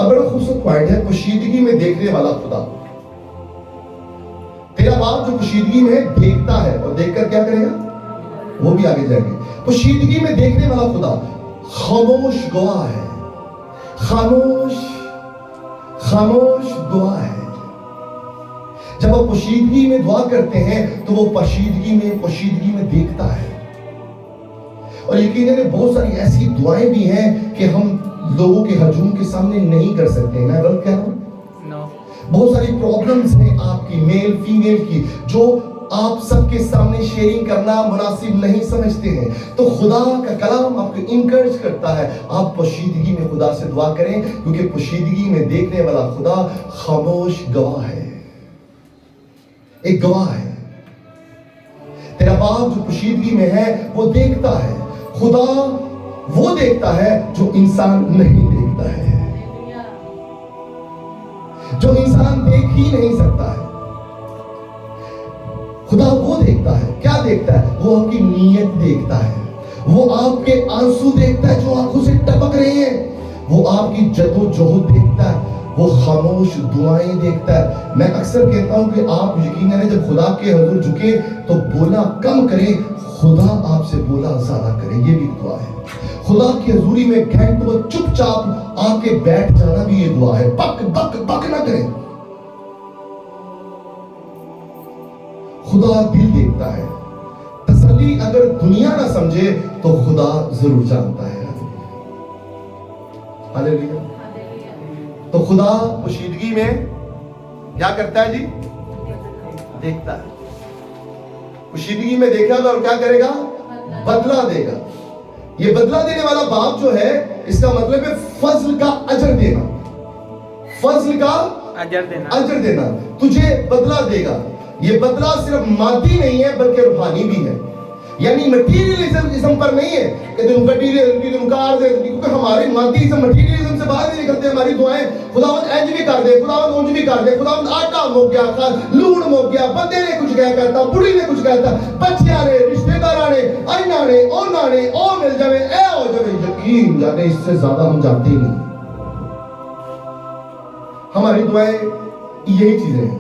اب بڑا خوبصورت پوائنٹ ہے، پوشیدگی میں دیکھنے والا خدا. تیرا باپ جو پوشیدگی میں دیکھتا ہے اور دیکھ کر کیا کرے گا، وہ بھی آگے جائیں گے. پوشیدگی میں دیکھنے والا خدا خاموش گواہ ہے. خاموش گواہ ہے. جب آپ پوشیدگی میں دعا کرتے ہیں تو وہ پوشیدگی میں دیکھتا ہے. اور یقیناً بہت ساری ایسی دعائیں بھی ہیں کہ ہم لوگوں کے ہجوم کے سامنے نہیں کر سکتے. میں غلط کہہ رہا ہوں؟ بہت ساری پرابلمز ہیں آپ کی، میل فیمیل کی، جو آپ سب کے سامنے شیئرنگ کرنا مناسب نہیں سمجھتے ہیں. تو خدا کا کلام آپ کو انکرج کرتا ہے آپ پوشیدگی میں خدا سے دعا کریں، کیونکہ پوشیدگی میں دیکھنے والا خدا خاموش گواہ ہے. ایک گواہ ہے. تیرا باپ جو پوشیدگی میں ہے وہ دیکھتا ہے. خدا وہ دیکھتا ہے جو انسان نہیں دیکھتا ہے، جو انسان دیکھ ہی نہیں سکتا ہے. خدا وہ دیکھتا ہے. کیا دیکھتا ہے؟ وہ آپ کی نیت دیکھتا ہے. وہ آپ کے آنسو دیکھتا ہے جو آنکھوں سے ٹپک رہے ہیں. وہ آپ کی جدوجہد دیکھتا ہے. وہ خاموش دعائیں دیکھتا ہے. میں اکثر کہتا ہوں کہ آپ یقیناً جب خدا کے حضور جھکے تو بولا کم کریں، خدا آپ سے بولا زیادہ کرے. یہ بھی دعا ہے. خدا کی حضوری میں گھنٹوں چپ چاپ آ کے بیٹھ جانا بھی یہ دعا ہے. بک بک بک نہ کریں. خدا دل دیکھتا ہے. تسلی اگر دنیا نہ سمجھے تو خدا ضرور جانتا ہے. ہاللیلویا. تو خدا پوشیدگی میں کیا کرتا ہے جی؟ دیکھتا ہے. پوشیدگی میں دیکھا تو اور کیا کرے گا؟ بدلہ دے گا. یہ بدلہ دینے والا باپ جو ہے، اس کا مطلب ہے فضل کا اجر دینا. فضل کا اجر دینا. تجھے بدلہ دے گا. یہ بدلہ صرف مادی نہیں ہے بلکہ روحانی بھی ہے. یعنی مٹیریلزم پر نہیں ہے کہ تم مٹیریل کار دے، کیونکہ ہمارے مادیزم مٹیریلزم سے باہر نہیں نکلتے. ہماری دعائیں خداوند انج بھی کر دے، خداوند اونج بھی کر دے، خداوند آٹا مک گیا، لون مک گیا، بندے نے کچھ کہہ کہتا، بڑھی نے کچھ کہتا، بچیاں نے، رشتہ داراں نے، اینا نے، اونا نے، او مل جاوے، اے ہو جاوے. یقین جانے اس سے زیادہ ہم جانتے ہی نہیں. ہماری دعائیں یہی چیزیں ہیں،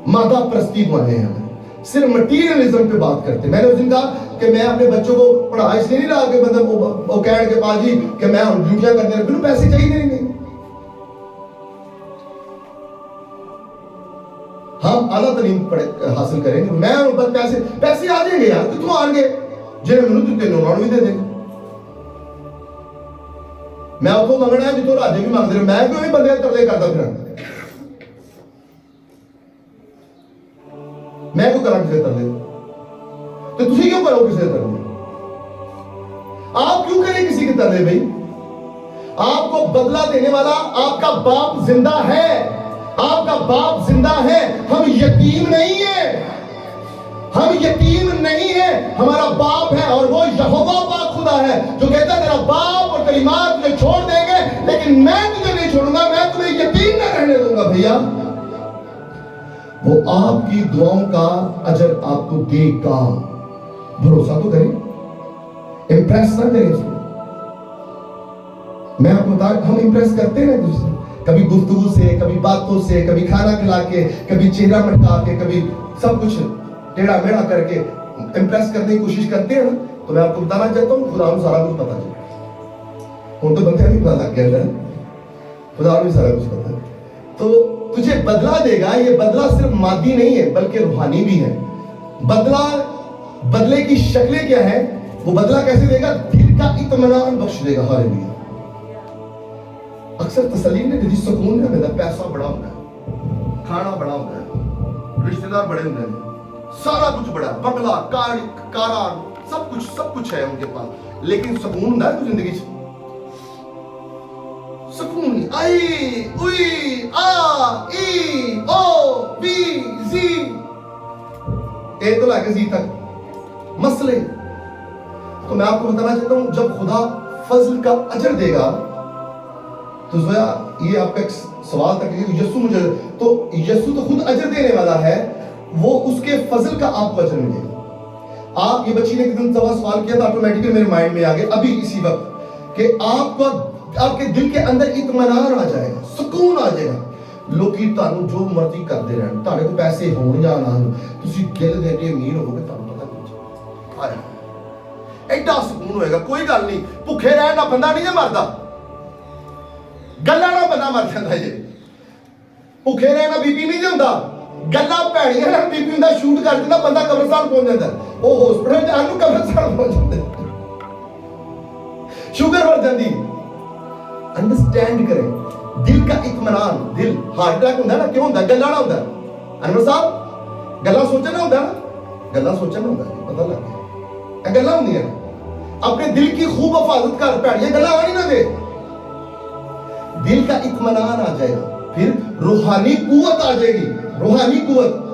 مادہ پرستی دعائیں ہیں. صرف مٹیریلزم پہ بات کرتے. میں نے اس دن کہا کہ میں اپنے بچوں کو پڑھا اس لیے نہیں رہا کہ مطلب وہ کہنے کے بعد جی کہ میں ڈیوٹیاں کرنے لگا. پھر پیسے چاہیے نہیں. ہم اعلیٰ تعلیم حاصل کریں گے، میں ان پر پیسے آ جائیں گے یار، کتوں آن گے جنہیں منو دیتے انہوں نے بھی دے دیں گے. میں اتوں منگنا ہے جتوں راجے بھی مانگتے رہے. میں کیوں نہیں بندے ترلے کرتا پھر؟ میں کیوں کرا کسی ترلے؟ تو تسی کیوں کرو کسی ترلے؟ آپ کیوں کریں کسی کے ترلے بھائی؟ آپ کو بدلہ دینے والا آپ کا باپ زندہ ہے. آپ کا باپ زندہ ہے. ہم یتیم نہیں ہیں. ہم یتیم نہیں ہیں. ہمارا باپ ہے اور وہ یہوہ پاک خدا ہے جو کہتا ہے تیرا باپ اور تیری ماں تجھے چھوڑ دیں گے لیکن میں تجھے نہیں چھوڑوں گا. میں تمہیں یتیم نہ رہنے دوں گا. بھیا وہ آپ کی دعاؤں کا اجر آپ کو دے گا. بھروسہ تو کریں، امپریس نہ کریں اس کو. میں آپ کو بتا، ہم امپریس کرتے ہیں دوسرے، کبھی گفتگو سے، کبھی باتوں سے، کبھی کھانا کھلا کے، کبھی چہرہ مٹکا کے، کبھی سب کچھ ٹیڑھا میڑھا کر کے امپریس کرنے کی کوشش کرتے ہیں نا. تو میں آپ کو بتانا چاہتا ہوں خدا کو سارا کچھ پتا چلے. ہوں تو بندے نہیں پتا لگ گیا ہے، خدا کو سارا کچھ پتا ہے. تو تجھے بدلہ دے گا. یہ بدلہ صرف مادی نہیں ہے بلکہ روحانی بھی ہے. بدلے کی شکلیں کیا ہیں؟ وہ بدلہ کیسے دے گا؟ دل کا اطمینان بخش دے گا. ہاللیلویا. اکثر تسلی نے کہ جس سکون ہے میرا پیسہ بڑا ہوتا ہے، کھانا بڑا ہوتا ہے، رشتہ دار بڑے ہوتے ہیں، سارا کچھ بڑا ہے، بنگلہ، کارا، سب کچھ ہے ان کے پاس، لیکن سکون ہوتا ہے زندگی سے؟ سکون آئی اوئی آ ای او بی زی اے تو لے کے زی تک مسئلے. تو میں آپ کو بتانا چاہتا ہوں جب خدا فضل کا اجر دے گا تو زویا یہ آپ کا ایک سوال تھا کہ یسوع مجھے، تو یسوع تو خود اجر دینے والا ہے، وہ اس کے فضل کا آپ کو اجر ملے گا. آپ یہ بچی نے ایک دن سوال کیا تھا، آٹومیٹکلی میرے مائنڈ میں آ گیا ابھی اسی وقت کہ آپ کا آپ کے دل کے اندر اطمینان آ جائے گا, سکون آ جائے گا. لوکی تانوں جو مرضی کرتے رہن, تہاڈے کول پیسے ہون یا نہ ہون, تسی دل دے کے امیر ہوگے, تانوں پتہ کچھ آیا ایڈا سکون ہوئے گا. کوئی گل نہیں, بھوکے رہنا بندہ نہیں مردا, گلاں نال بندہ مر جاندا جی. بھوکے رہنا بی پی نہیں ہوندا, گلاں بھڑیاں نال بی پی ہوندا, شوٹ کر دیندا بندہ قبرستان پہنچ جاندا, او ہاسپٹل جان نوں قبرستان پہنچ جاندا, شوگر بڑھ جاندی. انڈرسٹینڈ کریں دل کا اطمینان. دل ہارٹ اٹیک ہوندا نا, کیوں ہوندا؟ گلاں نال ہوندا. انور صاحب گلاں سوچنا ہوندا نا, گلاں سوچنا ہوندا, پتہ لگ گیا اے گلاں ہوندیاں. اپنے دل کی خوب حفاظت کر, پیڑیاں گلاں آنی نہ دے. دل کا اطمینان آ جائے گا, پھر روحانی قوت آ جائے گی. روحانی قوت.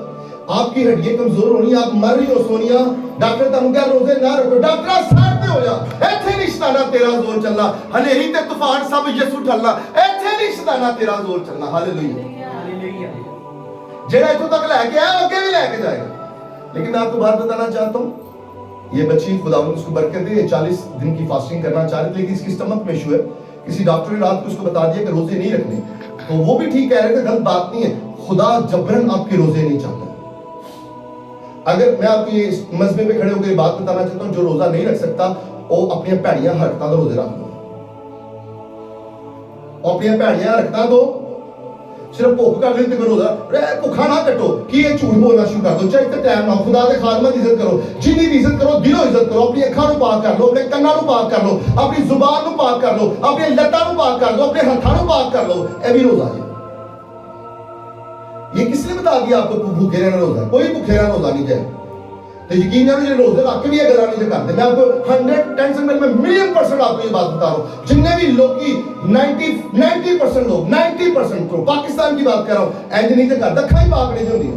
آپ کی ہڈیاں کمزور ہونی, آپ مر رہی ہو سونیا, ڈاکٹر تانوں کہہ روزے نہ رکھو, ڈاکٹر سائڈ تے ہو جا, ایتھے نہیں شیطانہ تیرا زور چلنا, ہنیری تے طوفان سب یسوع ٹھلنا, ایتھے نہیں شیطانہ تیرا زور چلنا. ہالےلویا. جڑا ایتھوں تک لے کے آیا اگے بھی لے کے جائے گا. لیکن میں آپ کو بات بتانا چاہتا ہوں, یہ بچی خداوند اس کو برکت دے, 40 دن کی فاسٹنگ کرنا چاہ رہی تھی, لیکن اس کی اسٹمک میں ایشو ہے. کسی ڈاکٹر نے رات کو اس کو بتا دیا کہ روزے نہیں رکھنے, تو وہ بھی ٹھیک کہہ رہے تھے, غلط بات نہیں ہے. خدا جبرن آپ کے روزے نہیں چاہتا. اگر میں آپ کو یہ مذہب پہ کھڑے ہو کے بات بتانا چاہتا ہوں, جو روزہ نہیں رکھ سکتا وہ اپنی بھڑیاں حرکتاں دا روزے رکھ دو, اپنی بھڑیاں حرکتاں دو. صرف بھوک کر لیتے کہ روزہ بھوکا نہ کٹو, کہ یہ جھوٹ بولنا شروع کر دو, چاہے تے ٹائم نہ, خدا دے خادمہ دی عزت کرو, جنی دی عزت کرو, دلوں عزت کرو, اپنی اکھاں نوں پاک کر لو, اپنے کناں نوں پاک کر لو, اپنی زبان نوں پاک کر لو, اپنی لتاں نوں پاک کر لو, اپنے ہتھاں نوں پاک کر لو. اے بھی روزہ ہے. یہ کس نے بتا دیا آپ کو بھوکے رہنا روزہ؟ کوئی بھوکے رہنا روزہ نہیں جائے. تو یقین ہے جو روزے رکھ کے بھی اگر نہیں کرتے, میں آپ کو 110% میں ملین% آپ کو یہ بات بتا رہا ہوں, جتنے بھی لوگ کی 90% لوگ 90% کو پاکستان کی بات کر رہا ہوں, اینج نہیں تو کرتا. اکھاں ہی پاک نہیں ہوندی,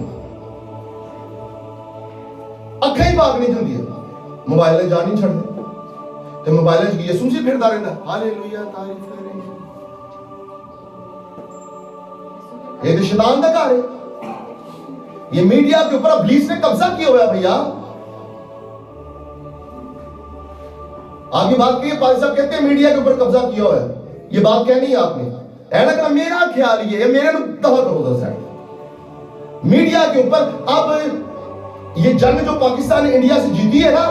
اکھاں ہی پاک نہیں ہوندی. موبائل نے جان نہیں چھڑ دے, تو موبائل نے یسوع سے پھردا رہندا. ہالےلویا, تعریف کریں. یہ تو شیطان کا کار ہے. یہ میڈیا کے اوپر ابلیس نے قبضہ کیا ہوا ہے بھیا. آپ کی بات کی پادری صاحب کہتے ہیں میڈیا کے اوپر قبضہ کیا ہوا ہے. یہ بات کہنی ہے آپ نے, ایسا میرا خیال یہ ہے, میرے دفع کرو ذرا سائڈ. میڈیا کے اوپر اب یہ جنگ جو پاکستان نے انڈیا سے جیتی ہے نا,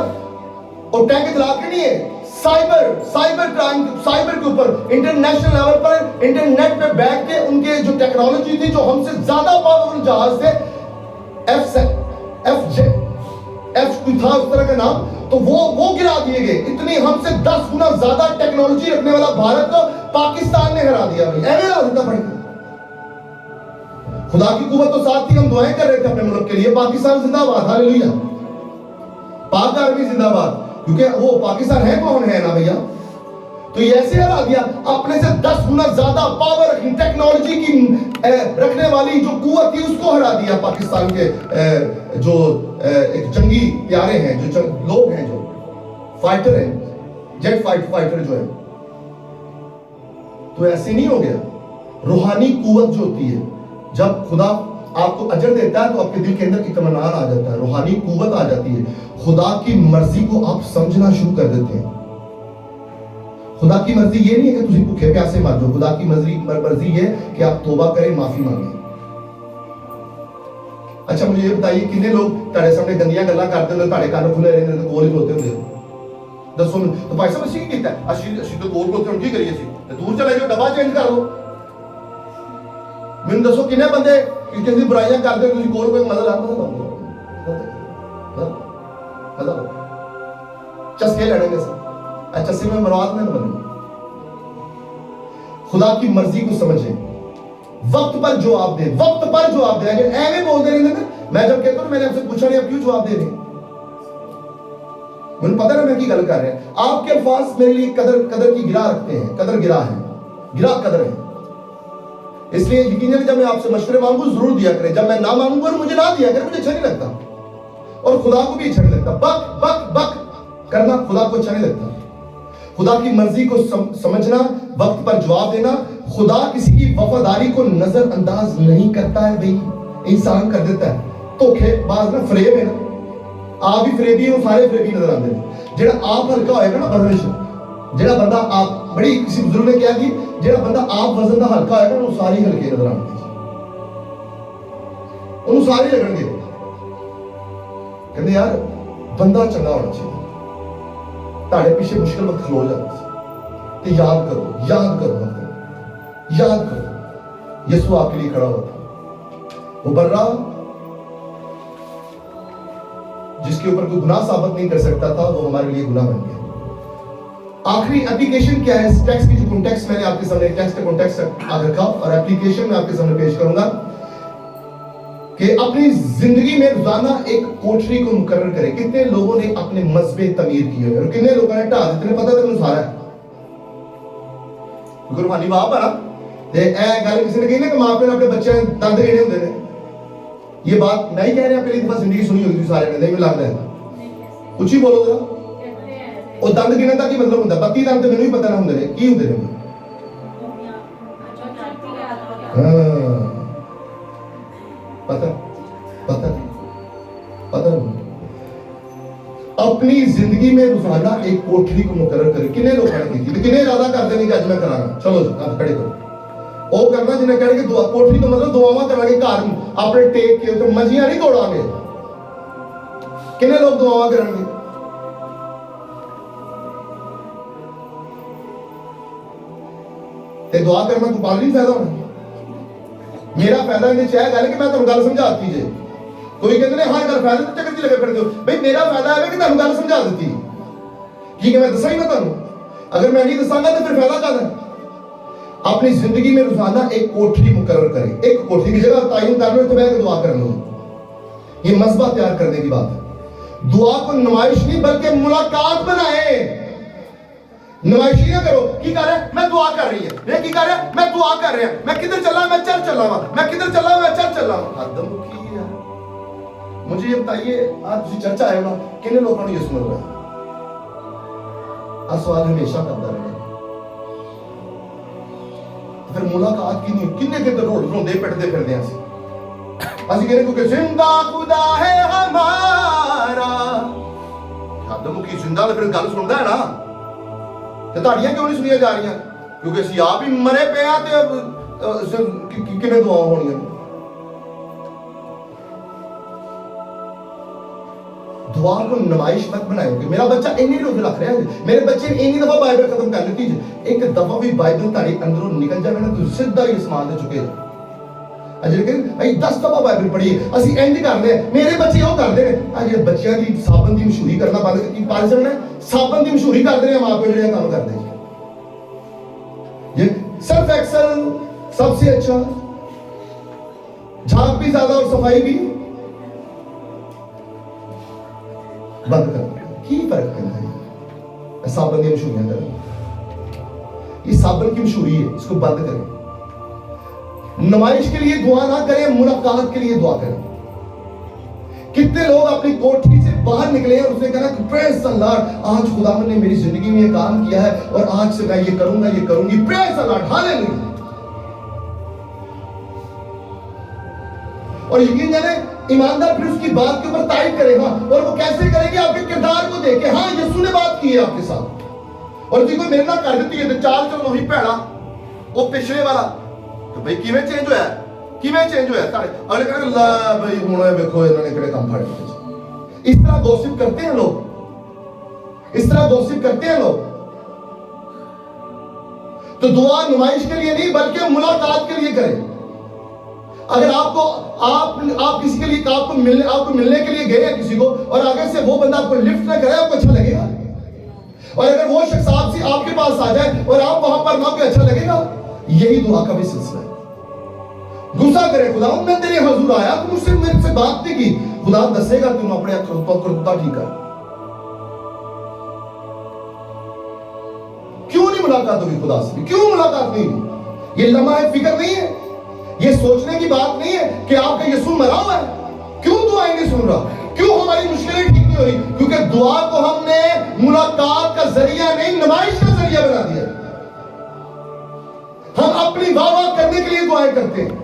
اور ٹینک چلا کے نہیں ہے, سائبر کرائم, سائبر کے اوپر انٹرنیشنل لیول پر انٹرنیٹ پہ بیٹھ کے ان کے جو ٹیکنالوجی تھی, جو ہم سے زیادہ پاورفل جہاز تھے, ایف کوئی تھا اس طرح کا نام, تو وہ گرا دیے گئے. اتنی ہم سے 10 گنا زیادہ ٹیکنالوجی رکھنے والا بھارت کو پاکستان نے ہرا دیا. ایویں ہرا دیتا پڑ گیا. خدا کی قوت تو ساتھ تھی, ہم دعائیں کر رہے تھے اپنے ملک کے لیے, پاکستان زندہ باد, ہالےلویا, پاک آرمی زندہ باد, کیونکہ وہ پاکستان ہے کون ہے نا بھیا. تو یہ ایسے ہرا دیا, اپنے سے 10 گنا زیادہ پاور رکھنی, ٹیکنالوجی کی رکھنے والی جو قوت تھی اس کو ہرا دیا. پاکستان کے جو ایک جنگی پیارے ہیں, جو لوگ ہیں, جو فائٹر ہیں, جیٹ فائٹر جو ہے. تو ایسے نہیں ہو گیا. روحانی قوت جو ہوتی ہے, جب خدا آپ کو اجر دیتا ہے تو آپ کے دل کے اندر اطمینان آ جاتا ہے, روحانی قوت آ جاتی ہے. خدا کی مرضی کو آپ سمجھنا شروع کر دیتے ہیں. خدا کی مرضی یہ نہیں ہے کہ تسی بھوکے پیاسے مر جاؤ. خدا کی مرضی یہ ہے کہ آپ توبہ کریں, معافی مانگیں. اچھا مجھے یہ بتائیے, کتنے لوگ تہاڈے سامنے گندیاں گلاں کرتے ہیں, تہاڈے کان کھلے رہندے تے کول ہی روتے ہوندے؟ دسو تو بھائی صاحب اسی کی کیتا ہے, اسی تو کول کھلوتے ہن کی کریے, اسی دور چلے جاؤ, ڈبا چینج کر لو. میں دسو کنے بندے کسی دی برائیاں کرتے تسی کول کوئی مدد مطلب چسکے لڑیں گے سر, چسکے میں مراد میں بنے. خدا کی مرضی کو سمجھیں, وقت پر جواب دیں, وقت پر جواب دیں. اگر ایویں بول دے رہے ہیں, میں جب کہتا ہوں میں نے آپ سے پوچھا نہیں, آپ کیوں جواب دے رہے ہیں؟ مجھے پتہ ہے میں کی گل کر رہے ہیں. آپ کے الفاظ میرے لیے قدر کی گرا رکھتے ہیں, قدر گرا ہے, گرا قدر ہے. اس لیے یقیناً جب میں آپ سے مشورے مانگوں ضرور دیا کریں, جب میں نہ مانگوں گا مجھے نہ دیا کریں, مجھے اچھا نہیں لگتا, اور خدا کو بھی اچھا نہیں لگتا. بک بک بک کرنا خدا کو اچھا نہیں لگتا. خدا کی مرضی کو سمجھنا, وقت پر جواب دینا. خدا کسی کی وفاداری کو نظر انداز نہیں کرتا ہے بھائی, انسان کر دیتا ہے. دھوکے باز نا, فریب ہے نا, آپ بھی فریبی ہو, سارے فریبی نظر آتے ہیں. جڑا آپ ہلکا ہوئے گا نا, بدلش جڑا بندہ آپ بڑی کسی بزرگ نے کیا کہ جہاں بندہ آپ وزن کا ہلکا ہوئے گا وہ ساری ہلکے نظر آنے گے، انہوں سارے لگن گے. کہتے یار بندہ چنگا ہونا چاہیے. تاڑے پیچھے مشکل وقت کھلو جاتا ہے تو یاد کرو وقت یاد کرو یسوع آپ کے لیے کھڑا ہوا تھا. وہ برا جس کے اوپر کوئی گناہ ثابت نہیں کر سکتا تھا وہ ہمارے لیے گناہ بن گیا. آخری اپلیکیشن کیا ہے اس ٹیکسٹ کی؟ جو کانٹیکسٹ میں نے آپ کے سامنے ٹیکسٹ کا کانٹیکسٹ رکھا اور اپلیکیشن میں آپ کے سامنے پیش کروں گا کہ اپنی زندگی میں روزانہ ایک کوٹری کو مقرر کرے. کتنے لوگوں نے اپنے مذہبیں تعمیر کیے اور کتنے لوگوں نے ٹھا دیتے ہیں؟ پتہ تک سارا ہے کیونکہ روحانی باپ ہے نا. گل کسی نے کہی نا کہ ماں پیو نے اپنے بچے دند گنے ہوتے ہیں. یہ بات میں ہی کہہ رہا پہلی دفعہ زندگی سنی ہوگی تھی سارے نے، نہیں لگتا ہے اچھی بولو ذرا. وہ دند گنن کا کی مطلب ہوتا ہے؟ 32 دند تو مینوں ہی پتہ نہ ہوندے نے کی ہوندے نے. پتہ اپنی زندگی میں روزانہ ایک کوٹری کو مقرر کرے. کنے لوگ کھڑے کی تھی کنے ارادہ کرتے نہیں کہ اج میں کراں گا. چلو ہاتھ کھڑے کرو. وہ کرنا جنہیں کہہ کہ دعا کوٹری تو مطلب دعاواں کرا گے گھر اپنے ٹیک کے تو مجیاں نہیں توڑا گے. کنے لوگ دعاواں کریں گے؟ تے دعا کرنا کو پال نہیں فائدہ ہونا. میرا فائدہ نہیں چاہے گل کہ میں تمہیں گل سمجھا دیتی جے. کوئی کہتے ہیں ہر گل فائدہ تو چکر لگے پھر دو بھائی میرا فائدہ ہے کہ تمہیں گل سمجھا دیتی کی کہ میں دسا ہی نہ تمہیں. اگر میں نہیں دساں گا تو پھر فائدہ کیا ہے؟ اپنی زندگی میں روزانہ ایک کوٹری مقرر کرے. ایک کوٹری کی جگہ تعین کر لو تو میں دعا کرنی. یہ مذبح تیار کرنے کی بات ہے. دعا کو نمائش نہیں بلکہ ملاقات بنائے. نمائشی نہ کرو. کی کر رہے میں دعا کر رہی ہے یہ کی کر رہے میں دعا کر رہا میں کدھر چلا میں چل چلا ہوں میں کدھر چلا میں چل چلا ہوں. آدم کی ہے. مجھے یہ بتائیے آج تسی چرچ آئے ہو نا کنے لوگوں نے یہ سن رہا ہے؟ آج سوال ہمیشہ کرتا رہے پھر ملاقات کی نہیں کنے کے روڈ روندے پٹتے پھر دیں اسی کہنے کیونکہ زندہ خدا ہے ہمارا. آدم کی زندہ تو پھر گل سنتا ہے نا تو تاڑیاں کیوں نہیں سنیا جا رہی ہیں؟ کیونکہ اسی آپ ہی مرے پے ہیں تو کنے دعا ہونی ہیں. دعا کو نمائش مت بنائے کہ میرا بچہ اینی روز رکھ رہا ہے میرے بچے نے اینی دفعہ بائبل ختم کر لیتی ہے. ایک دفعہ بھی بائبل تاڑی اندروں نکل جائے نا تو سیدھا ہی اسمان دے چکے جائے. اجے کہ بھائی 10 دفعہ بائبل پڑھی ہے اسی اینڈ کر دے میرے بچے وہ کرتے ہیں. اج بچیاں دی صابن دی مشہوری کرنا بند کی پالس نے صابن دی مشہوری کرتے ہیں ماں پیو جڑے کام کرتے ہیں. یہ سرف ایکسل سب سے اچھا جھاگ بھی زیادہ اور صفائی بھی بند کر. کی فرق ہے صابن کی مشہوریاں کریں. یہ صابن کی مشہوری ہے اس کو بند کریں. نمائش کے لیے دعا نہ کریں ملاقات کے لیے دعا کریں. کتنے لوگ اپنی کوٹری سے باہر نکلے اور اس نے کہا کہ پریز دی لارڈ آج خداوند نے میری زندگی میں یہ کام کیا ہے اور آج سے میں یہ کروں گا یہ کروں گی. پریز دی لارڈ ہاللیلویا. اور یقین جانے ایماندار پھر اس کی بات کے اوپر تائید کرے گا. اور وہ کیسے کرے گی؟ آپ کے کردار کو دیکھ کے. ہاں یسوع نے بات کی ہے آپ کے ساتھ اور جی کوئی میرے نہ کر دیتی ہے تو چال چل وہی پیڑا وہ پچھلے والا تو بھائی کیویں چینج ہوا ہے اگلے کہتے ہیں اللہ بھائی ہوں دیکھو انہوں نے کہڑے کام پھاڑ دیے. اس طرح گوسپ کرتے ہیں لوگ. تو دعا نمائش کے لیے نہیں بلکہ ملاقات کے لیے کریں. اگر آپ کسی کے لیے آپ کو ملنے کے لیے گئے ہیں کسی کو اور آگے سے وہ بندہ آپ کو لفٹ نہ کرے آپ کو اچھا لگے گا؟ اور اگر وہ شخص آپ کے پاس آ جائے اور آپ وہاں پر نہ اچھا لگے گا؟ یہی دعا کا بھی سلسلہ ہے. غصہ کرے خدا میں تیرے حضور آیا تو مجھ سے میرے سے بات نہیں کی. خدا دسے گا تم اپنے کرتا ٹھیک کر. کیوں نہیں ملاقات ہوگی خدا سے؟ کیوں ملاقات نہیں؟ یہ لمحہ فکر نہیں ہے. یہ سوچنے کی بات نہیں ہے کہ آپ کا یسوع مرا ہوا ہے. کیوں دعائیں نہیں سن رہا؟ کیوں ہماری مشکلیں ٹھیک نہیں ہو رہی؟ کیونکہ دعا کو ہم نے ملاقات کا ذریعہ نہیں نمائش کا ذریعہ بنا دیا. ہم اپنی واہ واہ کرنے کے لیے دعائیں کرتے ہیں.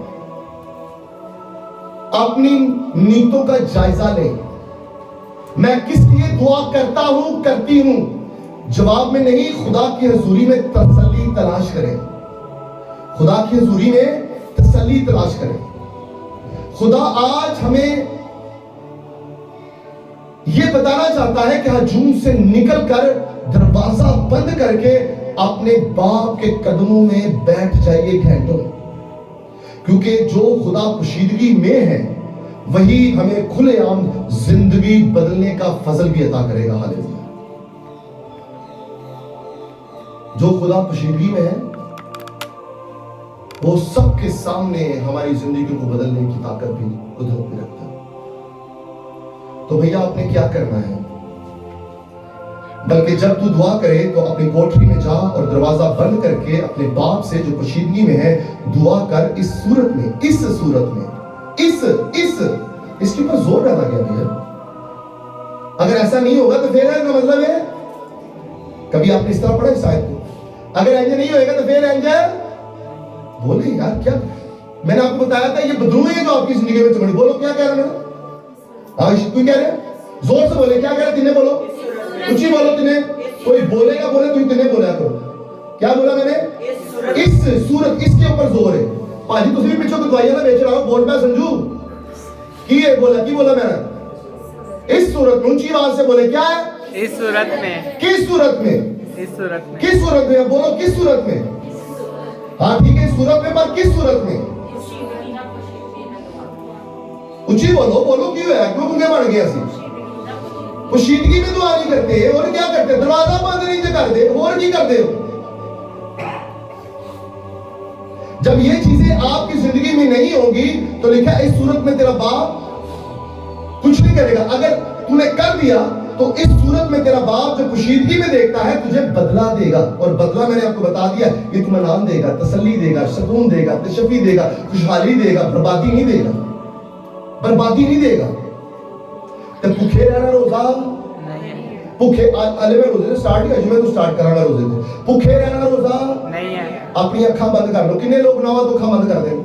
اپنی نیتوں کا جائزہ لیں. میں کس لیے دعا کرتا ہوں کرتی ہوں؟ جواب میں نہیں، خدا کی حضوری میں تسلی تلاش کریں، خدا کی حضوری میں تسلی تلاش کریں۔ خدا آج ہمیں یہ بتانا چاہتا ہے کہ ہجوم سے نکل کر دروازہ بند کر کے اپنے باپ کے قدموں میں بیٹھ جائیے گھنٹوں، کیونکہ جو خدا پوشیدگی میں ہے وہی ہمیں کھلے عام زندگی بدلنے کا فضل بھی عطا کرے گا۔ ہاللیلویا۔ جو خدا پوشیدگی میں ہے وہ سب کے سامنے ہماری زندگی کو بدلنے کی طاقت بھی قدرت بھی رکھتا ہے۔ تو بھیا آپ نے کیا کرنا ہے؟ بلکہ جب تو دعا کرے تو اپنی کوٹری میں جا اور دروازہ بند کر کے اپنے باپ سے جو پوشیدگی میں ہے دعا کر، اس صورت میں اس کے اوپر زور ڈالا گیا بھیا۔ اگر ایسا نہیں ہوگا تو پھر کا مطلب ہے، کبھی آپ نے اس طرح پڑھا اس آیت کو، اگر ایسا نہیں ہوئے گا تو پھر بولے یار کیا میں نے آپ کو بتایا تھا، یہ بدلو ہے جو آپ کی زندگی میں چمڑی۔ بولو کیا کہہ رہا میں؟ کوئی کہہ رہے زور سے بولے، کیا کہہ رہا تینے؟ بولو کچھ ہی بولو، تینے کوئی بولے گا بولے، تم تینے بولا کرو۔ کیا بولا میں نے؟ اس صورت، اس کے اوپر زور ہے۔ پاجی تسی بھی پیچھے کو دعائیاں نہ بیچ رہا ہو، بول پہ سمجھو کی ہے بولا، کی بولا میں نے؟ اس صورت میں اونچی آواز سے بولے، کیا ہے؟ اس صورت میں۔ کس صورت میں؟ اس صورت میں۔ کس صورت میں؟ بولو کس صورت میں؟ ہاں ٹھیک ہے، صورت میں، پر کس صورت میں؟ اونچی بولو، بولو کیوں ہے؟ کیوں گنگے بڑھ گیا سی؟ پوشیدگی میں دعا نہیں کرتے، اور کیا کرتے؟ دروازہ بند نہیں کر دے، اور کی کرتے ہو؟ جب یہ چیزیں آپ کی زندگی میں نہیں ہوگی تو لکھا ہے اس صورت میں تیرا باپ کچھ نہیں کرے گا۔ اگر تو نے کر دیا تو اس صورت میں تیرا باپ جو پوشیدگی میں دیکھتا ہے تجھے بدلہ دے گا، اور بدلہ میں نے آپ کو بتا دیا، یہ اطمینان دے گا، تسلی دے گا، سکون دے گا، تشفی دے گا، خوشحالی دے گا، بربادی نہیں دے گا، بربادی نہیں دے گا۔ تو بھوکے رہنا روزہ بھوکے علی میں روزے سٹارٹ کیا، میں تو سٹارٹ کرانا روزے تھے۔ بھوکے رہنا روزہ نہیں ہے۔ اپنی اکھاں بند کر لو۔ کنے لوگ نواں تو اکھاں بند کر دیں،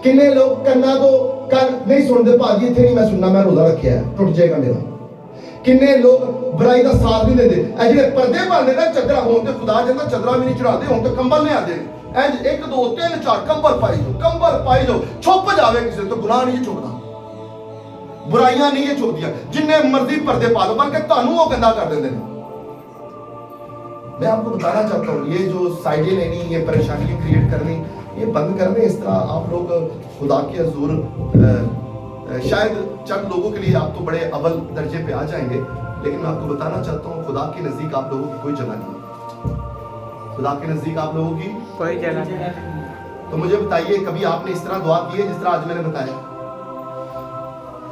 کنے لوگ کرنا تو کر نہیں سنتے، پاجی اتنے نہیں میں سننا، میں روزہ رکھیا ہے ٹوٹ جائے گا میرا۔ کنے لوگ برائی کا ساتھ نہیں دیتے، اے جڑے پردے باندھے نا چادر ہون تے خدا جاندا چادر بھی نہیں چڑھاتے، ہون تے کمبل نہیں آتے، اے ایک دو تین چار کمبل پائی جو چھپ جاوے کسی تو گناہ نہیں چھپدا، برائیاں نہیں یہ چھپدیاں، جننے مرضی پردے پا لو بلکہ تانوں وہ گندا کر دیندے نے۔ میں آپ کو بتانا چاہتا ہوں یہ جو سائڈیں لینی، یہ پریشانی کریٹ کرنی، یہ بند کر دیں۔ اس طرح آپ لوگ خدا کے حضور شاید چند لوگوں کے لیے آپ تو بڑے اول درجے پہ آ جائیں گے، لیکن میں آپ کو بتانا چاہتا ہوں خدا کے نزدیک آپ لوگوں کی کوئی جگہ نہیں، خدا کے نزدیک آپ لوگوں کی کوئی جگہ نہیں۔ تو مجھے بتائیے کبھی آپ نے اس طرح دعا کی ہے جس طرح آج میں نے بتایا؟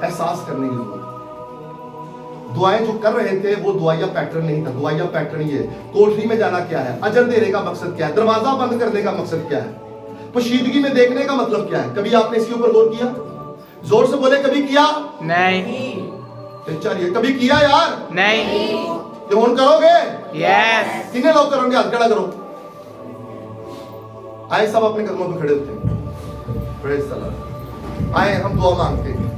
احساس کرنے کی ضرورت۔ دعائیں جو کر رہے تھے وہ دعائیہ پیٹرن نہیں تھا، دعائیہ پیٹرن یہ کوٹری میں جانا کیا ہے، اجر دینے کا مقصد کیا ہے، دروازہ بند کرنے کا مقصد کیا ہے، پوشیدگی میں دیکھنے کا مطلب کیا ہے؟ کبھی آپ نے اس کے اوپر غور کیا؟ زور سے بولے کبھی کیا؟ نہیں۔ چلیے کبھی کیا یار؟ نہیں۔ یہ ہون کرو گے؟ یس۔ کتنے لوگ کرو گے؟ ہاتھ کھڑا کرو۔ آئے سب اپنے قدموں پہ کھڑے ہوتے ہیں، پریز اللہ۔ آئے ہم دعا مانگتے ہیں۔